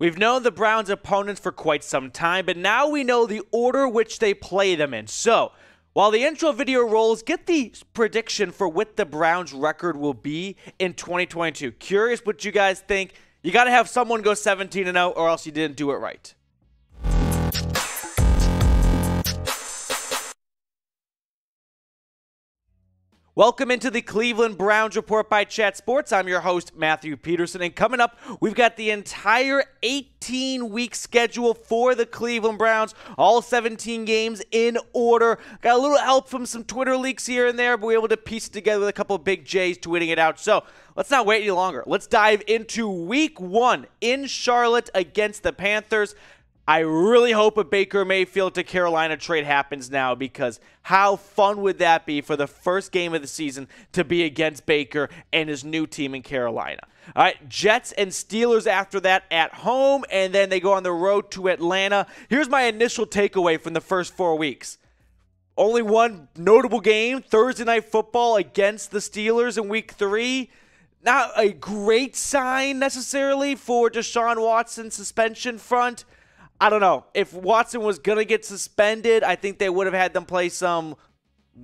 We've known the Browns' opponents for quite some time, but now we know the order which they play them in. So, while the intro video rolls, get the prediction for what the Browns' record will be in 2022. Curious what you guys think. You got to have someone go 17-0 or else you didn't do it right. Welcome into the Cleveland Browns Report by Chat Sports. I'm your host, Matthew Peterson, and coming up, we've got the entire 18-week schedule for the Cleveland Browns, all 17 games in order. Got a little help from some Twitter leaks here and there, but we were able to piece it together with a couple of big J's tweeting it out. So let's not wait any longer. Let's dive into Week 1 in Charlotte against the Panthers. I really hope a Baker Mayfield to Carolina trade happens now, because how fun would that be for the first game of the season to be against Baker and his new team in Carolina. All right, Jets and Steelers after that at home, and then they go on the road to Atlanta. Here's my initial takeaway from the first 4 weeks. Only one notable game, Thursday Night Football against the Steelers in Week 3. Not a great sign necessarily for Deshaun Watson's suspension front. I don't know. If Watson was going to get suspended, I think they would have had them play some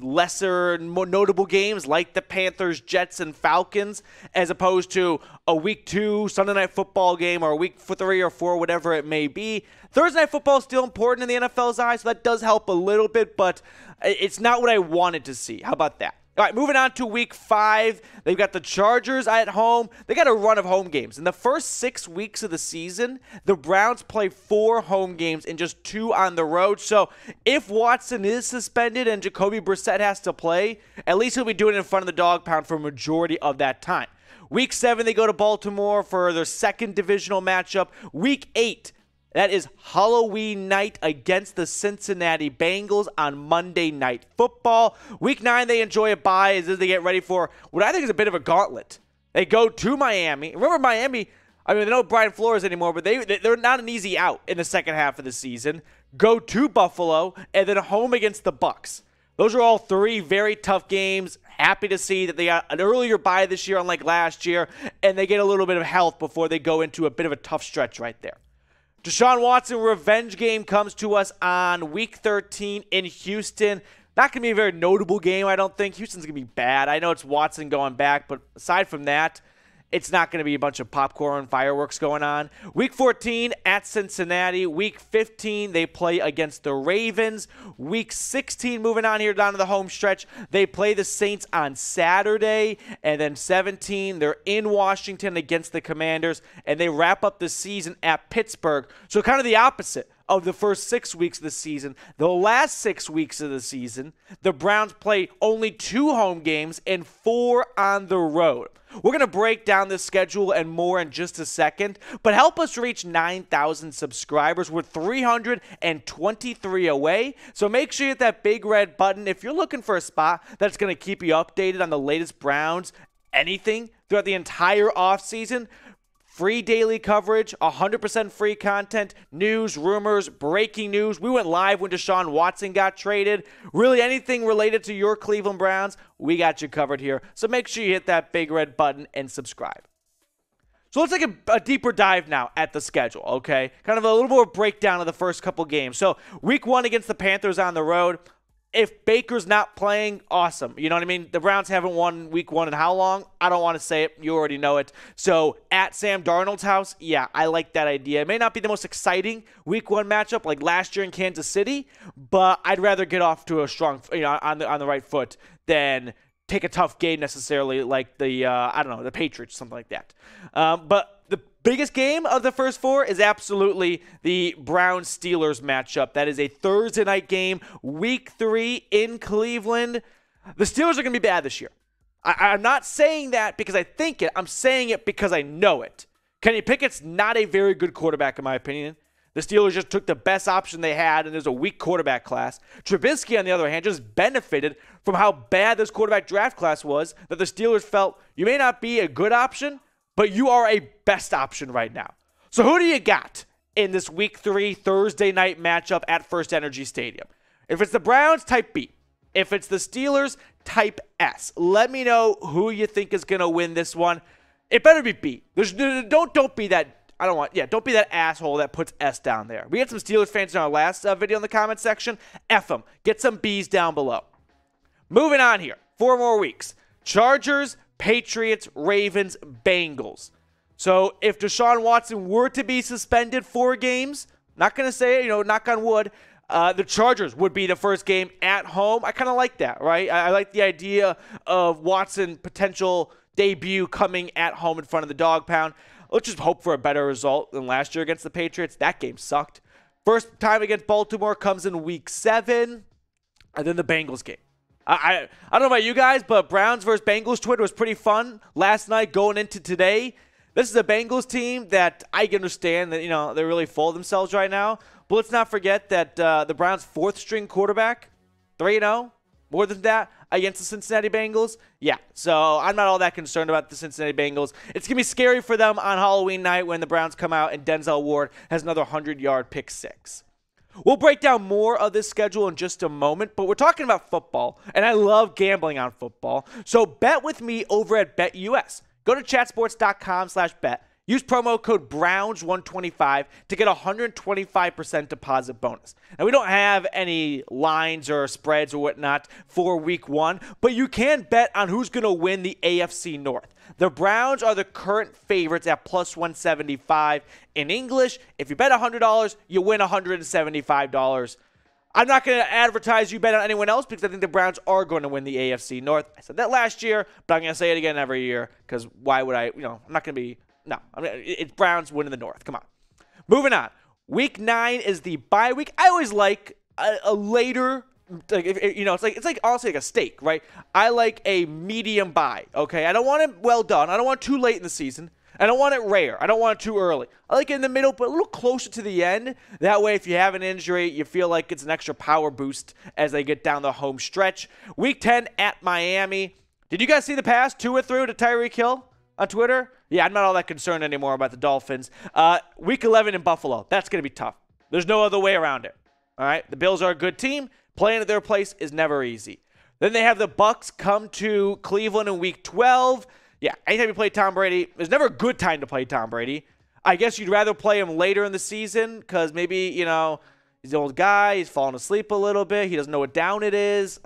lesser, more notable games like the Panthers, Jets, and Falcons, as opposed to a Week 2 Sunday Night Football game or a Week 3 or 4, whatever it may be. Thursday Night Football is still important in the NFL's eyes, so that does help a little bit, but it's not what I wanted to see. How about that? All right, moving on to Week 5. They've got the Chargers at home. They got a run of home games. In the first 6 weeks of the season, the Browns play 4 home games and just 2 on the road. So if Watson is suspended and Jacoby Brissett has to play, at least he'll be doing it in front of the dog pound for a majority of that time. Week 7, they go to Baltimore for their second divisional matchup. Week 8, that is Halloween night against the Cincinnati Bengals on Monday Night Football. Week 9, they enjoy a bye as they get ready for what I think is a bit of a gauntlet. They go to Miami. Remember Miami, I mean, they don't have Brian Flores anymore, but they're not an easy out in the second half of the season. Go to Buffalo, and then home against the Bucs. Those are all 3 very tough games. Happy to see that they got an earlier bye this year, unlike last year, and they get a little bit of health before they go into a bit of a tough stretch right there. Deshaun Watson revenge game comes to us on Week 13 in Houston. Not going to be a very notable game, I don't think. Houston's going to be bad. I know it's Watson going back, but aside from that, it's not going to be a bunch of popcorn fireworks going on. Week 14 at Cincinnati. Week 15, they play against the Ravens. Week 16, moving on here down to the home stretch, they play the Saints on Saturday. And then 17, they're in Washington against the Commanders. And they wrap up the season at Pittsburgh. So kind of the opposite of the first 6 weeks of the season. The last 6 weeks of the season, the Browns play only 2 home games and 4 on the road. We're going to break down this schedule and more in just a second, but help us reach 9,000 subscribers. We're 323 away, so make sure you hit that big red button if you're looking for a spot that's going to keep you updated on the latest Browns, anything throughout the entire offseason. Free daily coverage, 100% free content, news, rumors, breaking news. We went live when Deshaun Watson got traded. Really anything related to your Cleveland Browns, we got you covered here. So make sure you hit that big red button and subscribe. So let's take a deeper dive now at the schedule, okay? Kind of a little more breakdown of the first couple games. So Week 1 against the Panthers on the road. If Baker's not playing, awesome. You know what I mean? The Browns haven't won Week 1 in how long? I don't want to say it. You already know it. So at Sam Darnold's house, yeah, I like that idea. It may not be the most exciting Week 1 matchup like last year in Kansas City, but I'd rather get off to a strong, on the right foot than take a tough game necessarily like the Patriots, something like that. But the biggest game of the first 4 is absolutely the Browns-Steelers matchup. That is a Thursday night game, Week 3 in Cleveland. The Steelers are going to be bad this year. I'm not saying that because I think it. I'm saying it because I know it. Kenny Pickett's not a very good quarterback, in my opinion. The Steelers just took the best option they had, and there's a weak quarterback class. Trubisky, on the other hand, just benefited from how bad this quarterback draft class was, that the Steelers felt you may not be a good option, but you are a best option right now. So who do you got in this Week 3 Thursday night matchup at First Energy Stadium? If it's the Browns, type B. If it's the Steelers, type S. Let me know who you think is going to win this one. It better be B. Don't be that don't be that asshole that puts S down there. We had some Steelers fans in our last video in the comment section. F them. Get some B's down below. Moving on here. 4 more weeks. Chargers, Patriots, Ravens, Bengals. So if Deshaun Watson were to be suspended 4 games, not going to say it, knock on wood, the Chargers would be the first game at home. I kind of like that, right? I like the idea of Watson potential debut coming at home in front of the dog pound. Let's just hope for a better result than last year against the Patriots. That game sucked. First time against Baltimore comes in week 7, and then the Bengals game. I don't know about you guys, but Browns versus Bengals Twitter was pretty fun last night going into today. This is a Bengals team that I can understand that, they're really full of themselves right now. But let's not forget that the Browns' 4th-string quarterback, 3-0, more than that, against the Cincinnati Bengals. Yeah, so I'm not all that concerned about the Cincinnati Bengals. It's going to be scary for them on Halloween night when the Browns come out and Denzel Ward has another 100-yard pick 6. We'll break down more of this schedule in just a moment, but we're talking about football, and I love gambling on football. So bet with me over at BetUS. Go to chatsports.com/bet. Use promo code Browns125 to get a 125% deposit bonus. Now, we don't have any lines or spreads or whatnot for week 1, but you can bet on who's going to win the AFC North. The Browns are the current favorites at plus 175. In English, if you bet $100, you win $175. I'm not going to advertise you bet on anyone else because I think the Browns are going to win the AFC North. I said that last year, but I'm going to say it again every year because why would I'm not going to be... No, it's Browns winning the North. Come on. Moving on. Week 9 is the bye week. I always like a later, it's like honestly like a steak, right? I like a medium bye, okay? I don't want it well done. I don't want it too late in the season. I don't want it rare. I don't want it too early. I like it in the middle, but a little closer to the end. That way, if you have an injury, you feel like it's an extra power boost as they get down the home stretch. Week 10 at Miami. Did you guys see the pass to or through to Tyreek Hill on Twitter? Yeah, I'm not all that concerned anymore about the Dolphins. Week 11 in Buffalo. That's going to be tough. There's no other way around it. All right? The Bills are a good team. Playing at their place is never easy. Then they have the Bucs come to Cleveland in Week 12. Yeah, anytime you play Tom Brady, there's never a good time to play Tom Brady. I guess you'd rather play him later in the season because maybe, he's an old guy. He's falling asleep a little bit. He doesn't know what down it is.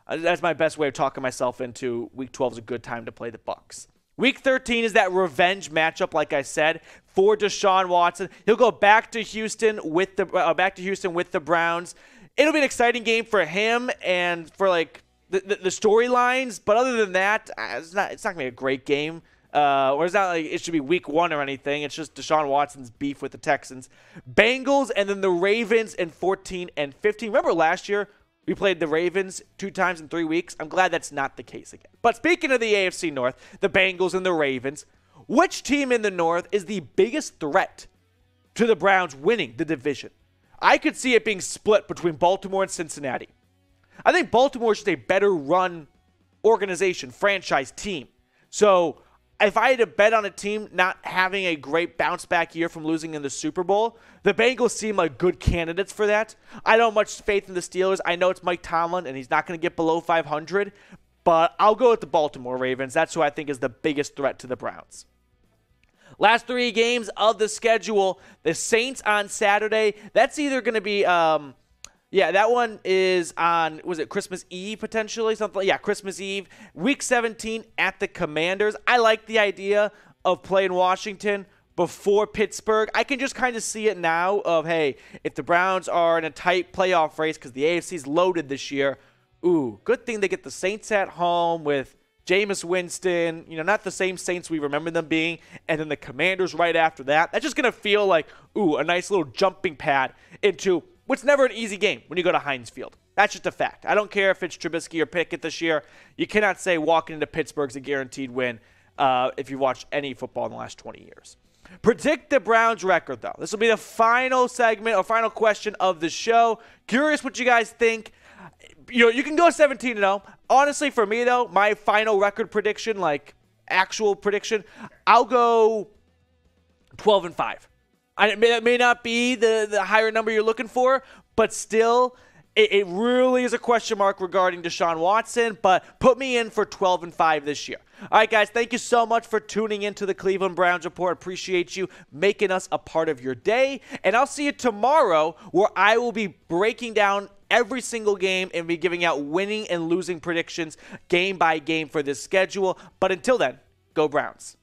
That's my best way of talking myself into Week 12 is a good time to play the Bucs. Week 13 is that revenge matchup, like I said, for Deshaun Watson. He'll go back to Houston with the Browns. It'll be an exciting game for him and for the storylines. But other than that, it's not gonna be a great game. Or it's not like it should be week 1 or anything. It's just Deshaun Watson's beef with the Texans, Bengals, and then the Ravens in 14 and 15. Remember last year? We played the Ravens 2 times in 3 weeks. I'm glad that's not the case again. But speaking of the AFC North, the Bengals and the Ravens, which team in the North is the biggest threat to the Browns winning the division? I could see it being split between Baltimore and Cincinnati. I think Baltimore is just a better run organization, franchise team. So if I had to bet on a team not having a great bounce back year from losing in the Super Bowl, the Bengals seem like good candidates for that. I don't have much faith in the Steelers. I know it's Mike Tomlin, and he's not going to get below 500, but I'll go with the Baltimore Ravens. That's who I think is the biggest threat to the Browns. Last 3 games of the schedule, the Saints on Saturday. That's either going to be that one is on, was it Christmas Eve potentially? Christmas Eve. Week 17 at the Commanders. I like the idea of playing Washington before Pittsburgh. I can just kind of see it now of, hey, if the Browns are in a tight playoff race because the AFC's loaded this year, good thing they get the Saints at home with Jameis Winston, not the same Saints we remember them being, and then the Commanders right after that. That's just going to feel like, a nice little jumping pad into what's never an easy game when you go to Heinz Field. That's just a fact. I don't care if it's Trubisky or Pickett this year. You cannot say walking into Pittsburgh's a guaranteed win if you've watched any football in the last 20 years. Predict the Browns record, though. This will be the final segment or final question of the show. Curious what you guys think. You can go 17-0. Honestly, for me, though, my final record prediction, actual prediction, I'll go 12-5. It may not be the higher number you're looking for, but still, it really is a question mark regarding Deshaun Watson, but put me in for 12-5 this year. All right, guys, thank you so much for tuning into the Cleveland Browns Report. Appreciate you making us a part of your day. And I'll see you tomorrow, where I will be breaking down every single game and be giving out winning and losing predictions game by game for this schedule. But until then, go Browns.